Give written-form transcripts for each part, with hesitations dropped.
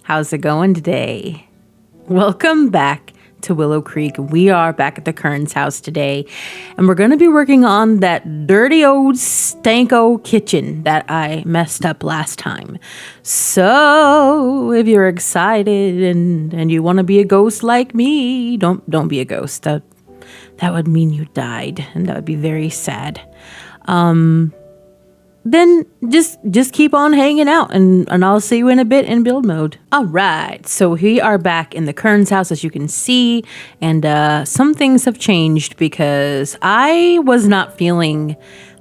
How's it going today? Welcome back to Willow Creek. We are back at the Kern's house today, and we're going to be working on that dirty old stanko kitchen that I messed up last time. So if you're excited and you want to be a ghost like me, don't be a ghost. That would mean you died, and that would be very sad. Then just keep on hanging out, and I'll see you in a bit in build mode. All right, so we are back in the Kern's house, as you can see, and some things have changed because I was not feeling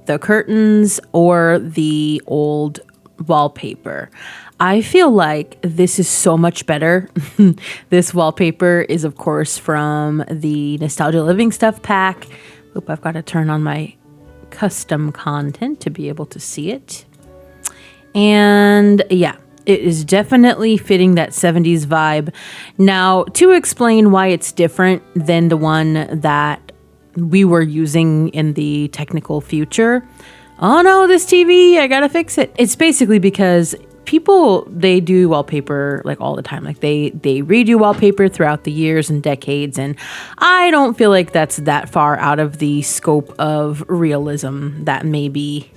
the curtains or the old wallpaper. I feel like this is so much better. This wallpaper is, of course, from the Nostalgia Living Stuff pack. Oop, I've got to turn on my custom content to be able to see it. And yeah, it is definitely fitting that 70s vibe. Now, to explain why it's different than the one that we were using in the technical future. Oh no, this TV, I gotta fix it. It's basically because people, they do wallpaper like all the time. Like they redo wallpaper throughout the years and decades, and I don't feel like that's that far out of the scope of realism. That maybe,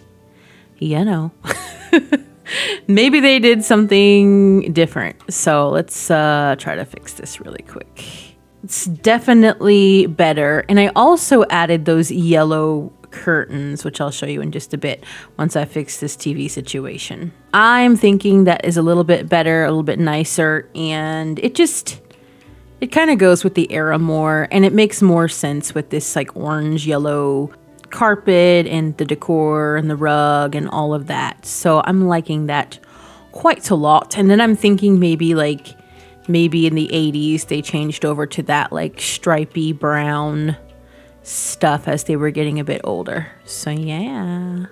maybe they did something different. So let's try to fix this really quick. It's definitely better. And I also added those yellow curtains, which I'll show you in just a bit once I fix this TV situation. I'm thinking that is a little bit better, a little bit nicer, and it kind of goes with the era more, and it makes more sense with this like orange yellow carpet and the decor and the rug and all of that. So I'm liking that quite a lot. And then I'm thinking maybe in the 80s they changed over to that like stripy brown stuff as they were getting a bit older. So yeah,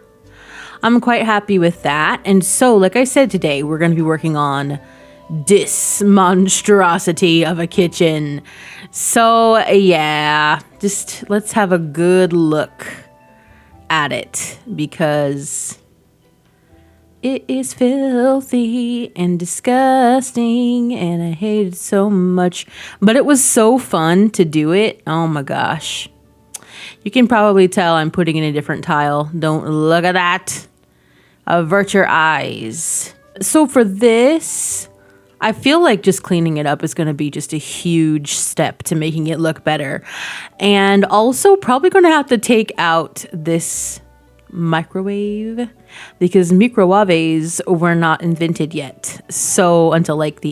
I'm quite happy with that. And so, like I said, today we're going to be working on this monstrosity of a kitchen. So yeah, just let's have a good look at it, because it is filthy and disgusting and I hate it so much, but it was so fun to do it. Oh my gosh. You can probably tell I'm putting in a different tile. Don't look at that. Avert your eyes. So for this, I feel like just cleaning it up is going to be just a huge step to making it look better. And also probably going to have to take out this microwave, because microwaves were not invented yet. So until like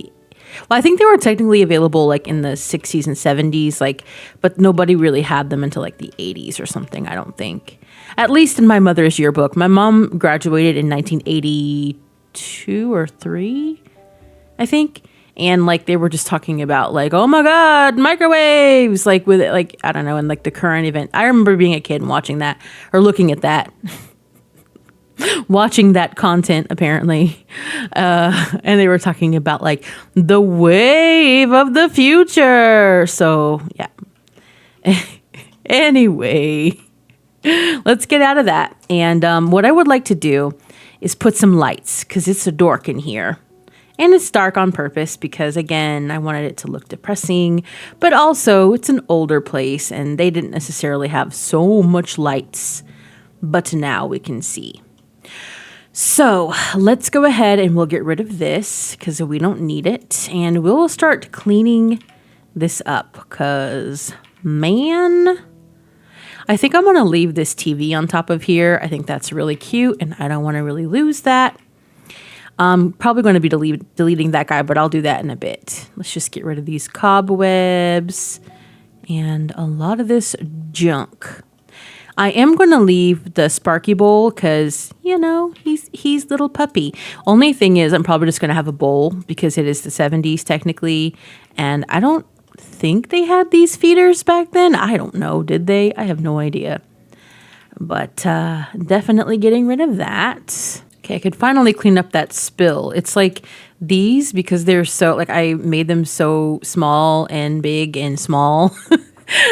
I think they were technically available like in the 60s and 70s, but nobody really had them until like the 80s or something, I don't think. At least in my mother's yearbook. My mom graduated in 1982 or 3, I think. And like they were just talking about like, oh my God, microwaves, like with it, like, I don't know, and like the current event. I remember being a kid and watching that, or looking at that. Watching that content apparently, and they were talking about like the wave of the future. So yeah. Anyway, let's get out of that. And what I would like to do is put some lights, because it's so dark in here. And it's dark on purpose because, again, I wanted it to look depressing, but also it's an older place and they didn't necessarily have so much lights, but now we can see. So let's go ahead and we'll get rid of this because we don't need it. And we'll start cleaning this up because, man, I think I'm going to leave this TV on top of here. I think that's really cute and I don't want to really lose that. Probably going to be deleting that guy, but I'll do that in a bit. Let's just get rid of these cobwebs and a lot of this junk. I am going to leave the Sparky bowl because, he's little puppy. Only thing is I'm probably just going to have a bowl because it is the 70s technically. And I don't think they had these feeders back then. I don't know. Did they? I have no idea. But definitely getting rid of that. Okay, I could finally clean up that spill. It's like these, because they're so, like I made them so small and big and small.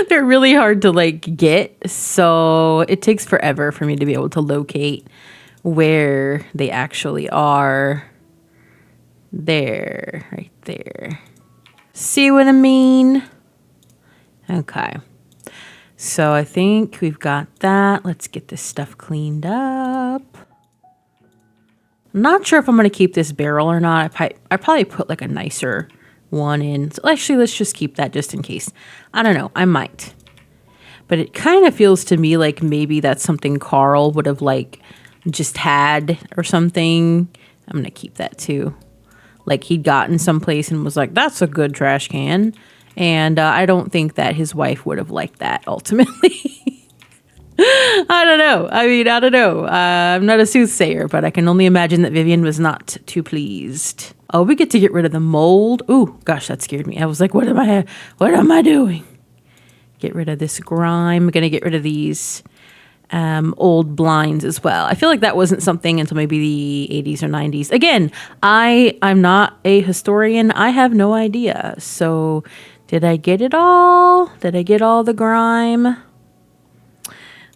They're really hard to like get. So it takes forever for me to be able to locate where they actually are. There, right there. See what I mean? Okay. So I think we've got that. Let's get this stuff cleaned up. I'm not sure if I'm going to keep this barrel or not. I probably put like a nicer one in. So actually, let's just keep that just in case. I don't know. I might. But it kind of feels to me like maybe that's something Carl would have like just had or something. I'm going to keep that too. Like he'd gotten someplace and was like, that's a good trash can. And I don't think that his wife would have liked that ultimately. I don't know. I mean, I don't know. I'm not a soothsayer, but I can only imagine that Vivian was not too pleased. Oh, we get to get rid of the mold. Ooh, gosh, that scared me. I was like, what am I doing? Get rid of this grime. I'm going to get rid of these old blinds as well. I feel like that wasn't something until maybe the 80s or 90s. Again, I'm not a historian. I have no idea. So did I get it all? Did I get all the grime?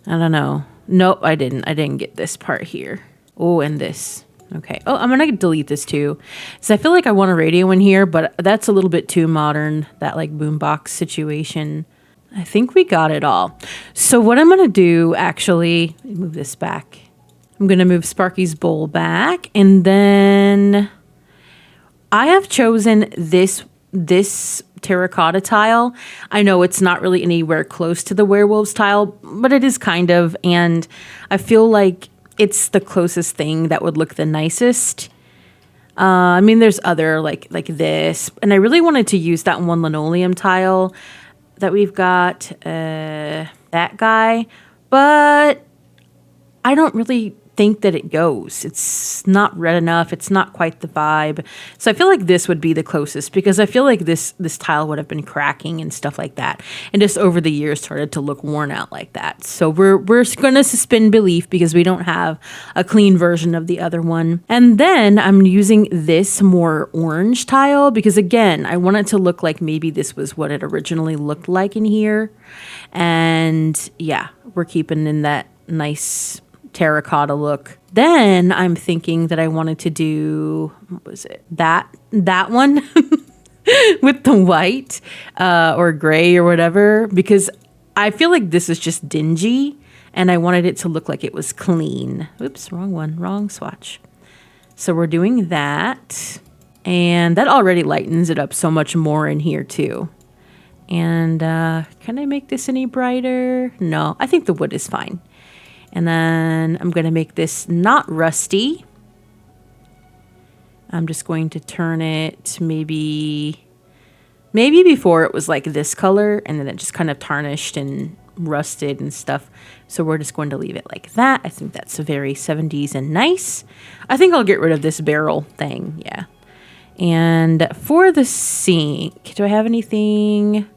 I don't know. Nope, I didn't. I didn't get this part here. Oh, and this. Okay. Oh, I'm going to delete this too. So I feel like I want a radio in here, but that's a little bit too modern, that like boombox situation. I think we got it all. So what I'm going to do, actually, move this back. I'm going to move Sparky's bowl back. And then I have chosen this terracotta tile. I know it's not really anywhere close to the werewolves tile, but it is kind of. And I feel like it's the closest thing that would look the nicest. I mean, there's other like this. And I really wanted to use that one linoleum tile that we've got, that guy, but I don't really think that it goes. It's not red enough. It's not quite the vibe. So I feel like this would be the closest because I feel like this tile would have been cracking and stuff like that. And just over the years started to look worn out like that. So we're going to suspend belief because we don't have a clean version of the other one. And then I'm using this more orange tile because again, I want it to look like maybe this was what it originally looked like in here. And yeah, we're keeping in that nice terracotta look. Then I'm thinking that I wanted to do, what was it? That one with the white or gray or whatever, because I feel like this is just dingy and I wanted it to look like it was clean. Oops, wrong one, wrong swatch. So we're doing that. And that already lightens it up so much more in here too. And can I make this any brighter? No, I think the wood is fine. And then I'm going to make this not rusty. I'm just going to turn it maybe before it was like this color and then it just kind of tarnished and rusted and stuff. So we're just going to leave it like that. I think that's very 70s and nice. I think I'll get rid of this barrel thing. Yeah. And for the sink, do I have anything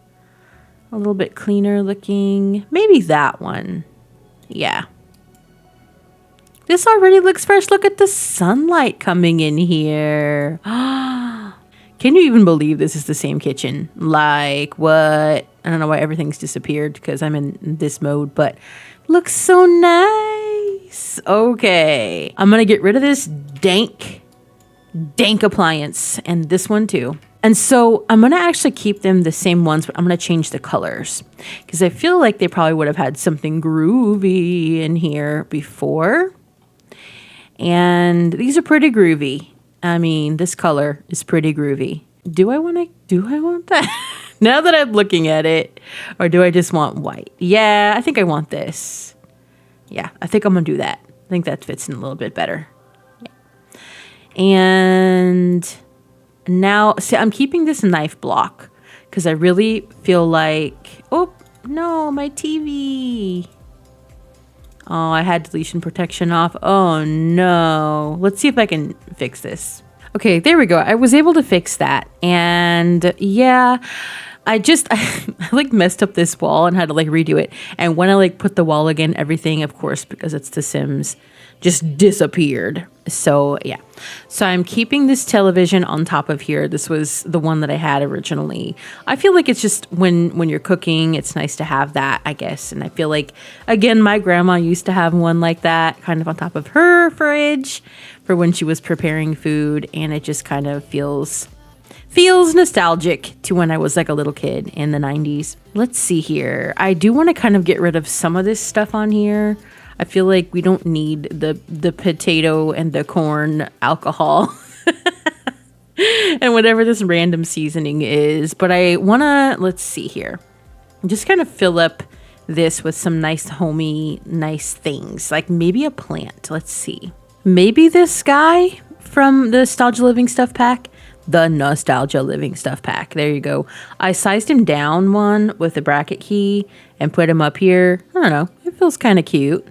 a little bit cleaner looking? Maybe that one. Yeah. This already looks fresh. Look at the sunlight coming in here. Can you even believe this is the same kitchen? Like what? I don't know why everything's disappeared because I'm in this mode, but looks so nice. Okay. I'm going to get rid of this dank appliance and this one too. And so I'm going to actually keep them the same ones, but I'm going to change the colors because I feel like they probably would have had something groovy in here before. And these are pretty groovy. I mean, this color is pretty groovy. Do I want that? Now that I'm looking at it, or do I just want white? Yeah, I think I want this. Yeah, I think I'm going to do that. I think that fits in a little bit better. Yeah. And now, see, I'm keeping this knife block because I really feel like, oh, no, my TV. Oh, I had deletion protection off. Oh, no. Let's see if I can fix this. Okay, there we go. I was able to fix that. And yeah, I like messed up this wall and had to like redo it. And when I like put the wall again, everything, of course, because it's The Sims, just disappeared. So yeah, so I'm keeping this television on top of here. This was the one that I had originally. I feel like it's just when you're cooking, it's nice to have that, I guess. And I feel like, again, my grandma used to have one like that kind of on top of her fridge for when she was preparing food. And it just kind of feels nostalgic to when I was like a little kid in the 90s. Let's see here. I do want to kind of get rid of some of this stuff on here. I feel like we don't need the potato and the corn alcohol and whatever this random seasoning is. But I want to, let's see here. Just kind of fill up this with some nice homey, nice things. Like maybe a plant. Let's see. Maybe this guy from the Nostalgia Living Stuff Pack. The Nostalgia Living Stuff Pack. There you go. I sized him down one with the bracket key and put him up here. I don't know. It feels kind of cute.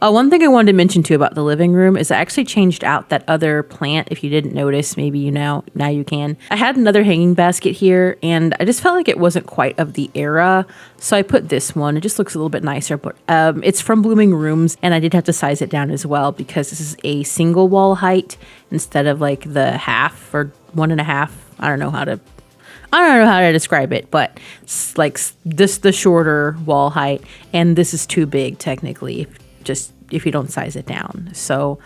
One thing I wanted to mention too about the living room is I actually changed out that other plant. If you didn't notice, maybe you now you can. I had another hanging basket here and I just felt like it wasn't quite of the era. So I put this one. It just looks a little bit nicer, but it's from Blooming Rooms and I did have to size it down as well because this is a single wall height instead of like the half or 1.5. I don't know how to describe it, but it's like this the shorter wall height and this is too big technically. Just if you don't size it down. So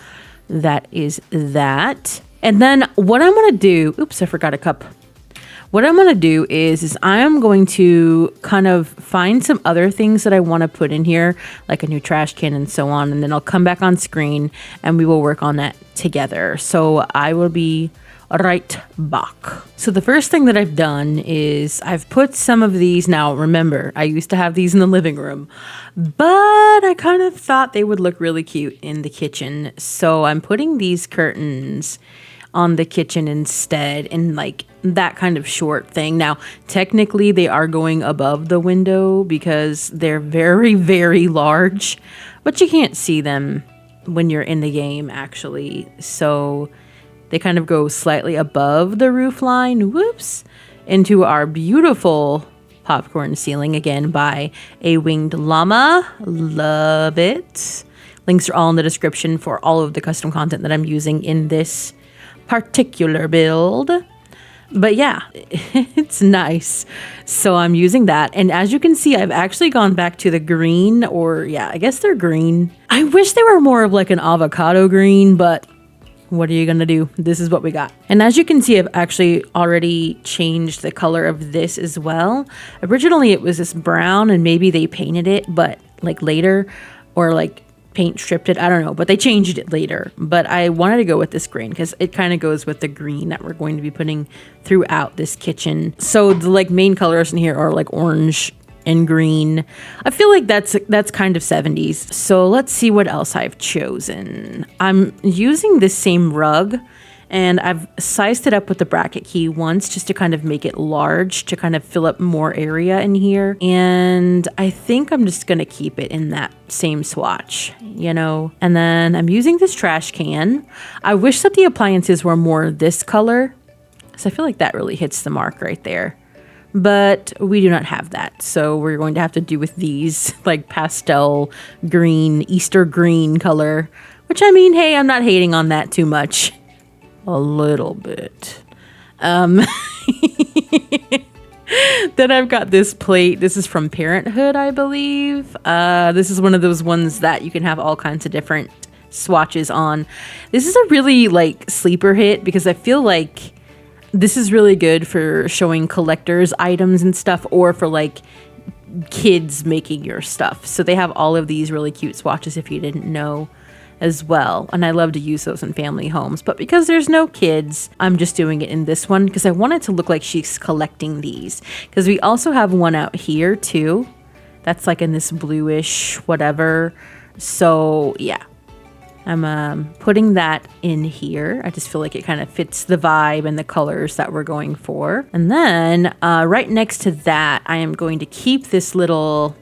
that is that. And then what I'm going to do, oops, I forgot a cup. What I'm going to do is I'm going to kind of find some other things that I want to put in here, like a new trash can and so on. And then I'll come back on screen and we will work on that together. So I will be right back. So the first thing that I've done is I've put some of these. Now remember, I used to have these in the living room, but I kind of thought they would look really cute in the kitchen. So I'm putting these curtains on the kitchen instead in like that kind of short thing. Now, technically they are going above the window because they're very, very large, but you can't see them when you're in the game actually. So they kind of go slightly above the roof line, whoops, into our beautiful popcorn ceiling, again by a winged llama. Love it. Links are all in the description for all of the custom content that I'm using in this particular build. But yeah, it's nice. So I'm using that. And as you can see, I've actually gone back to the green, or yeah, I guess they're green. I wish they were more of like an avocado green, but what are you gonna do? This is what we got. And as you can see, I've actually already changed the color of this as well. Originally it was this brown and maybe they painted it, but like later, or like paint stripped it, I don't know, but they changed it later. But I wanted to go with this green because it kind of goes with the green that we're going to be putting throughout this kitchen. So the like main colors in here are like orange and green. I feel like that's kind of 70s. So let's see what else I've chosen. I'm using this same rug and I've sized it up with the bracket key once just to kind of make it large to kind of fill up more area in here. And I think I'm just gonna keep it in that same swatch, you know. And then I'm using this trash can. I wish that the appliances were more this color because I feel like that really hits the mark right there. But we do not have that. So we're going to have to do with these like pastel green, Easter green color, which I mean, hey, I'm not hating on that too much. A little bit. Then I've got this plate. This is from Parenthood, I believe. This is one of those ones that you can have all kinds of different swatches on. This is a really like sleeper hit because I feel like this is really good for showing collectors items and stuff, or for like kids making your stuff. So they have all of these really cute swatches if you didn't know as well. And I love to use those in family homes, but because there's no kids, I'm just doing it in this one because I want it to look like she's collecting these. Because we also have one out here too. That's like in this bluish whatever. So yeah. I'm putting that in here. I just feel like it kind of fits the vibe and the colors that we're going for. And then right next to that, I am going to keep this little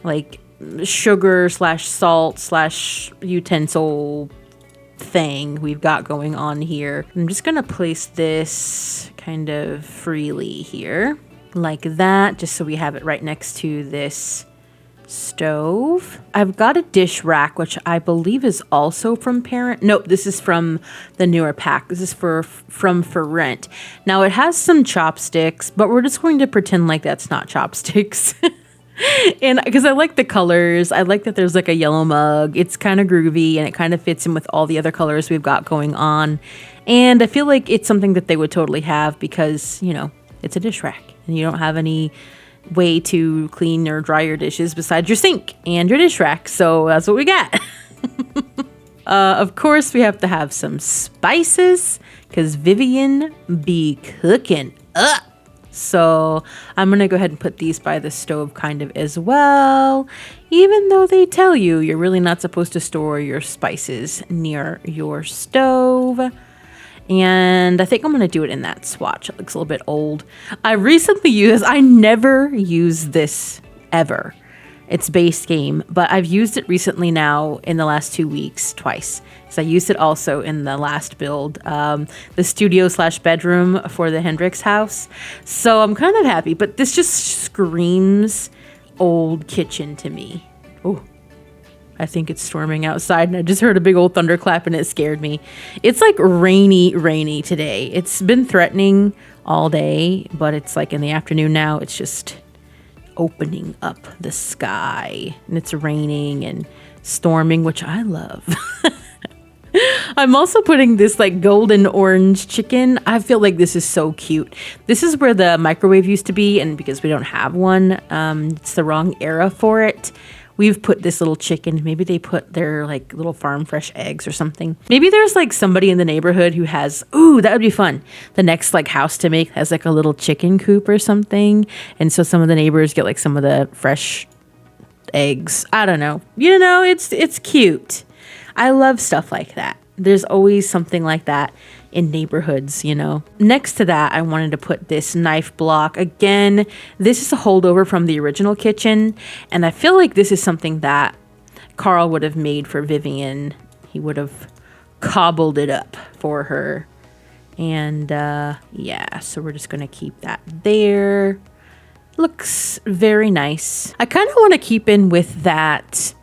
like sugar / salt / utensil thing we've got going on here. I'm just going to place this kind of freely here like that, just so we have it right next to this stove. I've got a dish rack, which I believe is also from Parent. Nope, this is from the newer pack. This is from For Rent. Now it has some chopsticks, but we're just going to pretend like that's not chopsticks. And because I like the colors, I like that there's like a yellow mug. It's kind of groovy and it kind of fits in with all the other colors we've got going on. And I feel like it's something that they would totally have because, you know, it's a dish rack and you don't have any way to clean or dry your dishes besides your sink and your dish rack. So that's what we got. Of course, we have to have some spices because Vivian be cooking up. So I'm going to go ahead and put these by the stove kind of as well, even though they tell you you're really not supposed to store your spices near your stove. And I think I'm going to do it in that swatch. It looks a little bit old. I never use this ever. It's base game, but I've used it recently now in the last 2 weeks twice. So I used it also in the last build, the studio/bedroom for the Hendrix house. So I'm kind of happy, but this just screams old kitchen to me. Oh. I think it's storming outside and I just heard a big old thunderclap and it scared me. It's like rainy today. It's been threatening all day, but it's like in the afternoon now. It's just opening up the sky and it's raining and storming, which I love. I'm also putting this like golden orange chicken. I feel like this is so cute. This is where the microwave used to be, and because we don't have one, it's the wrong era for it. We've put this little chicken. Maybe they put their like little farm fresh eggs or something. Maybe there's like somebody in the neighborhood who has, ooh, that would be fun. The next like house to make has like a little chicken coop or something. And so some of the neighbors get like some of the fresh eggs. I don't know. You know, it's cute. I love stuff like that. There's always something like that in neighborhoods, you know. Next to that, I wanted to put this knife block. Again, this is a holdover from the original kitchen, and I feel like this is something that Carl would have made for Vivian. He would have cobbled it up for her. And yeah, so we're just gonna keep that there. Looks very nice. I kind of want to keep in with that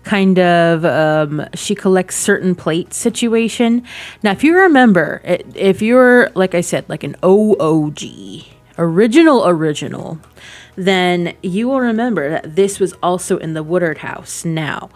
kind of she collects certain plates situation. Now, if you remember, if you're, like I said, like an OOG, original, then you will remember that this was also in the Woodard house. Now,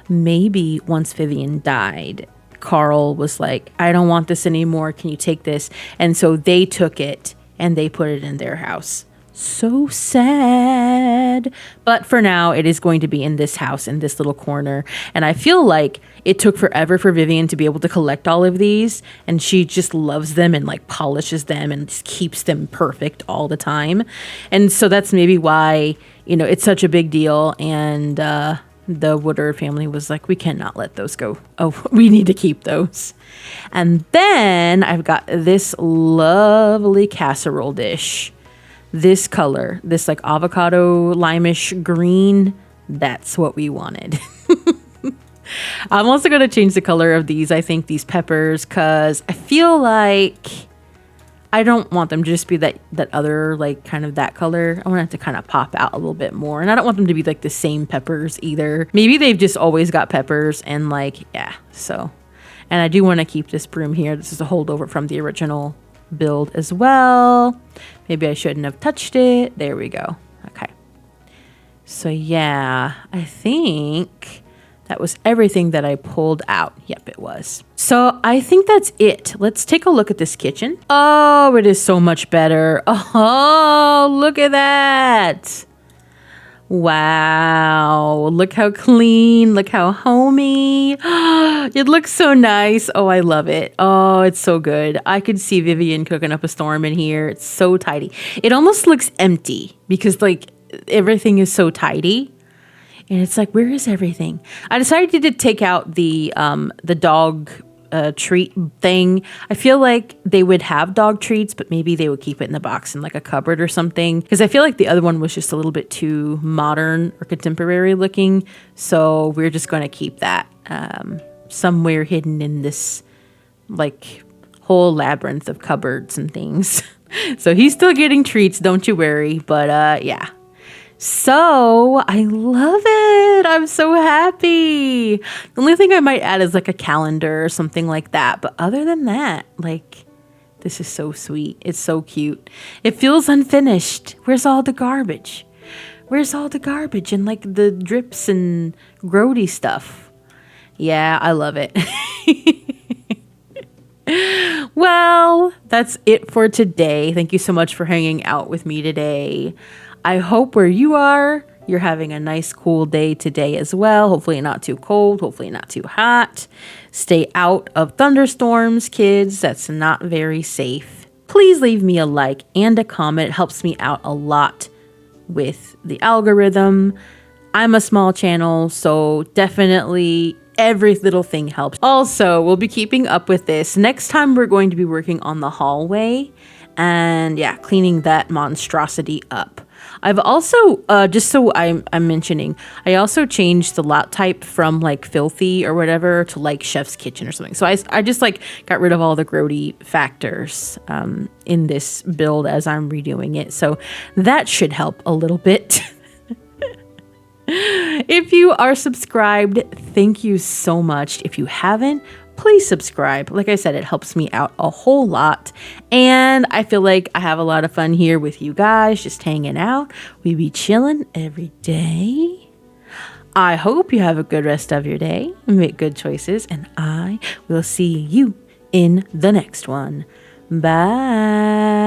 maybe once Vivian died, Carl was like, I don't want this anymore. Can you take this? And so they took it and they put it in their house. So sad. But for now, it is going to be in this house, in this little corner. And I feel like it took forever for Vivian to be able to collect all of these. And she just loves them and like polishes them and just keeps them perfect all the time. And so that's maybe why, you know, it's such a big deal. And the Woodard family was like, we cannot let those go. Oh, we need to keep those. And then I've got this lovely casserole dish. This color, this like avocado limeish green, that's what we wanted. I'm also going to change the color of these, I think, these peppers, because I feel like I don't want them to just be that other, like, kind of that color. I want it to kind of pop out a little bit more. And I don't want them to be, like, the same peppers either. Maybe they've just always got peppers and, like, yeah, so. And I do want to keep this broom here. This is a holdover from the original build as well. Maybe I shouldn't have touched it. There we go. Okay. So yeah, I think that was everything that I pulled out. Yep, it was. So I think that's it. Let's take a look at this kitchen. Oh, it is so much better. Oh, look at that. Wow, look how clean, look how homey. It looks so nice. Oh, I love it. Oh, it's so good. I could see Vivian cooking up a storm in here. It's so tidy. It almost looks empty because like everything is so tidy. And it's like, where is everything? I decided to take out the dog treat thing. I feel like they would have dog treats, but maybe they would keep it in the box in like a cupboard or something. Because I feel like the other one was just a little bit too modern or contemporary looking. So we're just going to keep that somewhere hidden in this like whole labyrinth of cupboards and things. So he's still getting treats, don't you worry. But yeah. So I love it. I'm so happy. The only thing I might add is like a calendar or something like that. But other than that, like, this is so sweet. It's so cute. It feels unfinished. Where's all the garbage? Where's all the garbage and like the drips and grody stuff? Yeah, I love it. Well, that's it for today. Thank you so much for hanging out with me today. I hope where you are, you're having a nice cool day today as well. Hopefully not too cold, hopefully not too hot. Stay out of thunderstorms, kids. That's not very safe. Please leave me a like and a comment. It helps me out a lot with the algorithm. I'm a small channel, so definitely every little thing helps. Also, we'll be keeping up with this. Next time we're going to be working on the hallway and yeah, cleaning that monstrosity up. I've also, just so I'm mentioning, I also changed the lot type from like filthy or whatever to like chef's kitchen or something. So I just like got rid of all the grody factors in this build as I'm redoing it. So that should help a little bit. If you are subscribed, thank you so much. If you haven't, please subscribe. Like I said, it helps me out a whole lot. And I feel like I have a lot of fun here with you guys, just hanging out. We be chilling every day. I hope you have a good rest of your day. Make good choices. And I will see you in the next one. Bye.